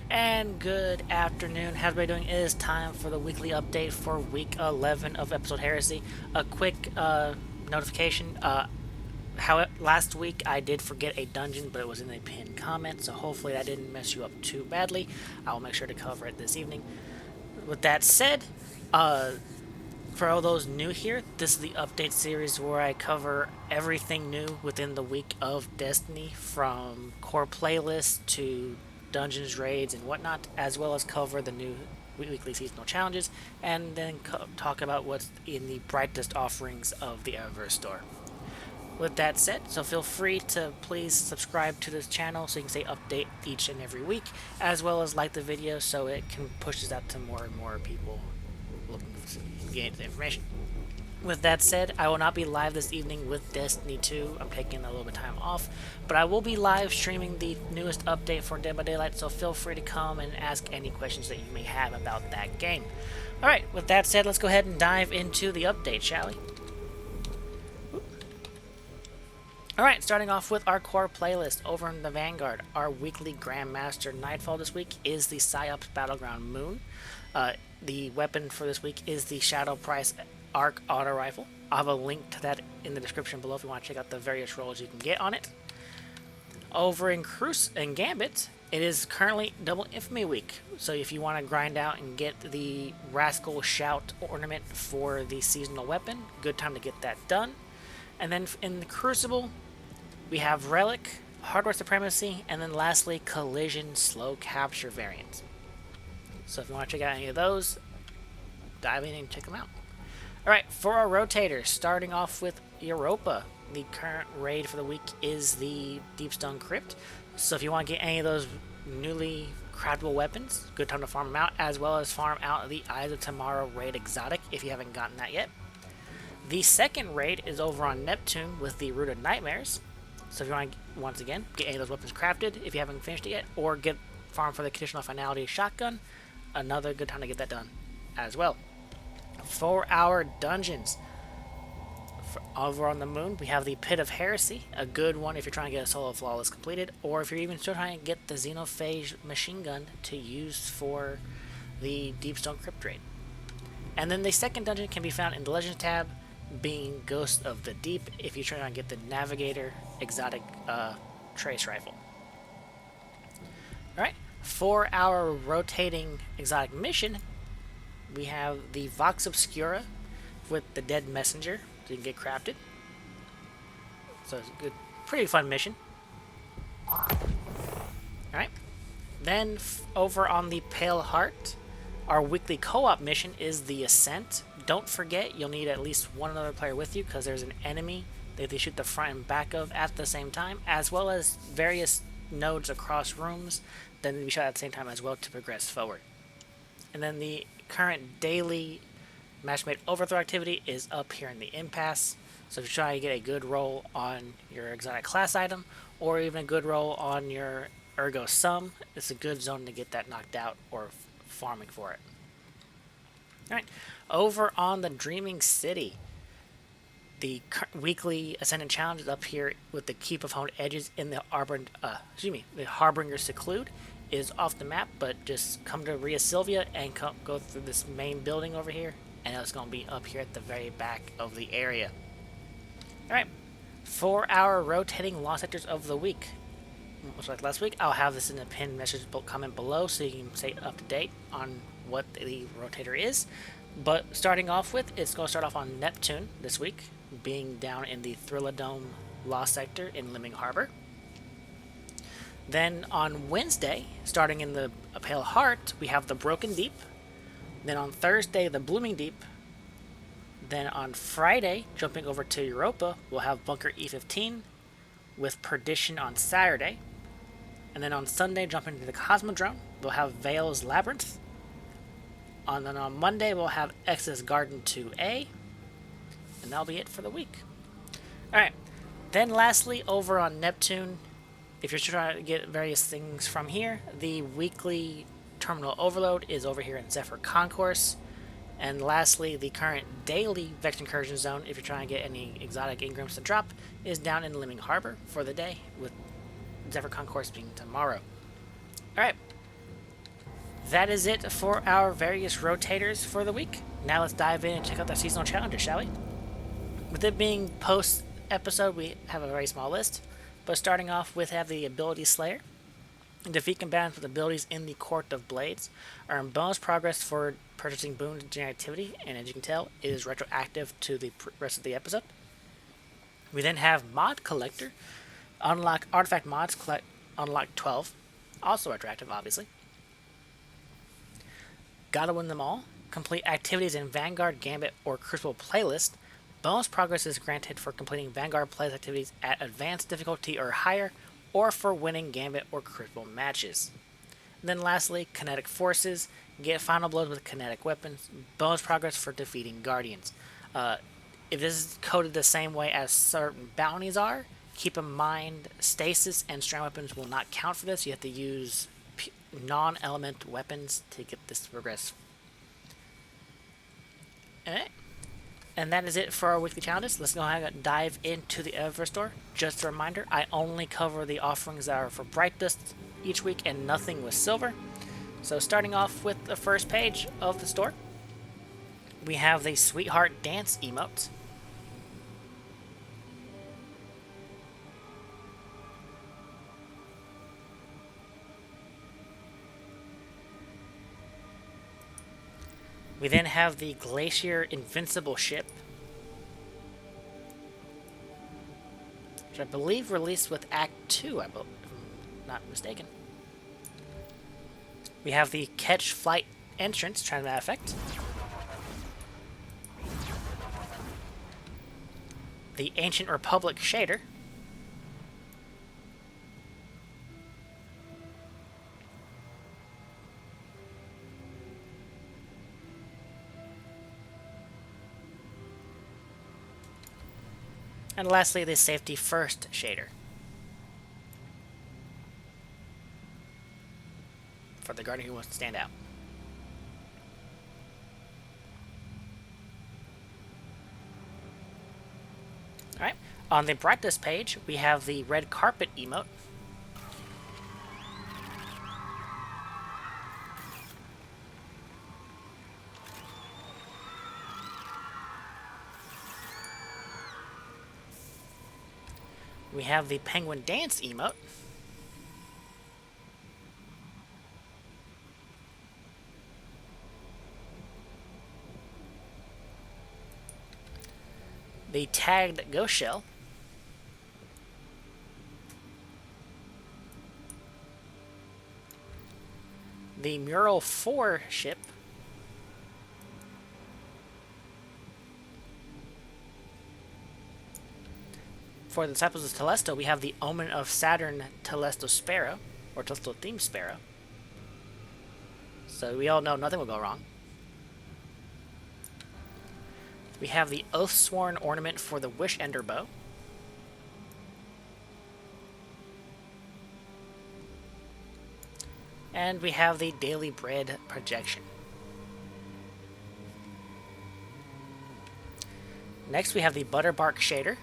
And good afternoon. How's everybody doing? It is time for the weekly update for week 11 of episode Heresy. A quick notification. Last week I did forget a dungeon, but it was in a pinned comment, so hopefully that didn't mess you up too badly. I will make sure to cover it this evening. With that said, for all those new here, this is the update series where I cover everything new within the week of Destiny, from core playlists to dungeons, raids, and whatnot, as well as cover the new weekly seasonal challenges, and then talk about what's in the brightest offerings of the Eververse store. With that said, so feel free to please subscribe to this channel so you can stay update each and every week, as well as like the video so it can push this out to more and more people looking to gain the information. With that said, I will not be live this evening with Destiny 2. I'm taking a little bit of time off, but I will be live streaming the newest update for Dead by Daylight, so feel free to come and ask any questions that you may have about that game. Alright, with that said, let's go ahead and dive into the update, shall we? Alright, starting off with our core playlist over in the Vanguard. Our weekly Grandmaster Nightfall this week is the PsyOps Battleground Moon. The weapon for this week is the Shadow Price Arc Auto Rifle. I'll have a link to that in the description below if you want to check out the various rolls you can get on it. Over in Gambit, it is currently Double Infamy Week, so if you want to grind out and get the Rascal Shout ornament for the seasonal weapon, good time to get that done. And then in the Crucible, we have Relic, Hardware Supremacy, and then lastly, Collision Slow Capture variants. So if you want to check out any of those, dive in and check them out. Alright, for our Rotators, starting off with Europa. The current raid for the week is the Deepstone Crypt. So if you want to get any of those newly craftable weapons, good time to farm them out, as well as farm out the Eyes of Tomorrow raid exotic if you haven't gotten that yet. The second raid is over on Neptune with the Rooted Nightmares. So if you want to, once again, get any of those weapons crafted if you haven't finished it yet, or get farm for the Conditional Finality Shotgun, another good time to get that done as well. For our dungeons, over on the moon, we have the Pit of Heresy, a good one if you're trying to get a solo flawless completed, or if you're even still trying to get the Xenophage machine gun to use for the Deepstone Crypt raid. And then the second dungeon can be found in the Legends tab, being Ghost of the Deep, if you're trying to get the Navigator exotic trace rifle. Alright, for our rotating exotic mission, we have the Vox Obscura with the Dead Messenger, so you can get crafted. So it's a good, pretty fun mission. Alright, then over on the Pale Heart, our weekly co-op mission is the Ascent. Don't forget, you'll need at least one other player with you, because there's an enemy that they shoot the front and back of at the same time, as well as various nodes across rooms that need to be shot at the same time as well to progress forward. And then the current daily Matchmade Overthrow activity is up here in the Impasse. So if you're trying to get a good roll on your exotic class item, or even a good roll on your Ergo Sum, it's a good zone to get that knocked out or farming for it. Alright, over on the Dreaming City, the weekly Ascendant Challenge is up here with the Keep of Honed Edges in the the Harbinger Seclude is off the map, but just come to Ria Silvia and go through this main building over here, and it's going to be up here at the very back of the area. Alright, for our rotating Lost Sectors of the week, much like last week, I'll have this in a pinned message comment below so you can stay up to date on what the rotator is. But starting off with, it's going to start off on Neptune this week, being down in the Thrilladome Lost Sector in Liming Harbor. Then on Wednesday, starting in the Pale Heart, we have the Broken Deep. Then on Thursday, the Blooming Deep. Then on Friday, jumping over to Europa, we'll have Bunker E15 with Perdition on Saturday. And then on Sunday, jumping to the Cosmodrome, we'll have Vale's Labyrinth. And then on Monday, we'll have Exodus Garden 2A. And that'll be it for the week. Alright, then lastly, over on Neptune, if you're trying to get various things from here, the weekly Terminal Overload is over here in Zephyr Concourse. And lastly, the current daily Vex Incursion Zone, if you're trying to get any exotic engrams to drop, is down in Liming Harbor for the day, with Zephyr Concourse being tomorrow. Alright. That is it for our various rotators for the week. Now let's dive in and check out the seasonal challenges, shall we? With it being post-episode, we have a very small list. But starting off with have the Ability Slayer. Defeat combatants with abilities in the Court of Blades. Earn bonus progress for purchasing boons and activity, and as you can tell, it is retroactive to the rest of the episode. We then have Mod Collector. Unlock artifact mods, unlock 12. Also retroactive, obviously. Gotta win them all. Complete activities in Vanguard, Gambit, or Crucible playlist. Bonus progress is granted for completing Vanguard playlist activities at advanced difficulty or higher, or for winning Gambit or Crucible matches. And then lastly, Kinetic Forces. Get final blows with kinetic weapons. Bonus progress for defeating Guardians. If this is coded the same way as certain bounties are, keep in mind stasis and strand weapons will not count for this. You have to use non-element weapons to get this to progress. Alright. And that is it for our weekly challenges. Let's go ahead and dive into the Eververse store. Just a reminder, I only cover the offerings that are for Brightest each week and nothing with silver. So starting off with the first page of the store, we have the Sweetheart Dance emote. We then have the Glacier Invincible ship, which I believe released with Act 2, if I'm not mistaken. We have the Catch Flight Entrance Transmat effect. The Ancient Republic shader. And lastly, the Safety First shader. For the Guardian who wants to stand out. Alright, on the Brightest page, we have the Red Carpet emote. We have the Penguin Dance emote. The Tagged Ghost Shell. The Mural 4 ship. For the Disciples of Telesto, we have the Omen of Saturn Telesto Sparrow, or Telesto Theme Sparrow. So we all know nothing will go wrong. We have the Oathsworn ornament for the Wish Ender Bow. And we have the Daily Bread projection. Next we have the Butterbark shader.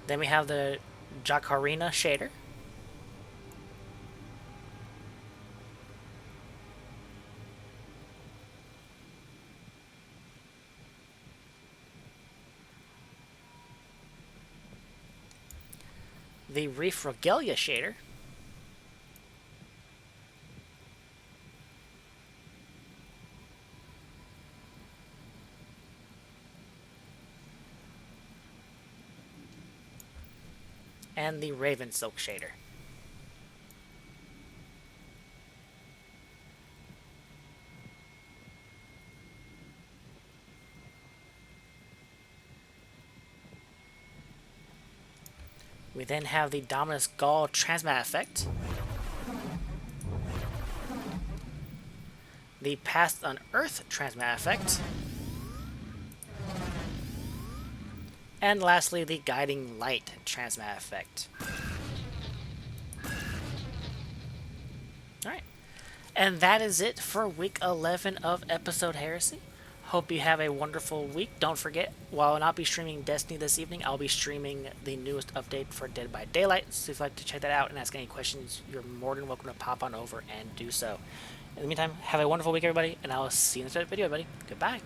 Then we have the Jacarina shader. The Reef Regalia shader. And the Raven Silk shader. We then have the Dominus Gaul Transmat effect. The Past on Earth Transmat effect. And lastly, the Guiding Light Transmat effect. And that is it for week 11 of episode Heresy. Hope you have a wonderful week. Don't forget, while I'll not be streaming Destiny this evening, I'll be streaming the newest update for Dead by Daylight. So if you'd like to check that out and ask any questions, you're more than welcome to pop on over and do so. In the meantime, have a wonderful week, everybody, and I'll see you in the next video, everybody. Goodbye.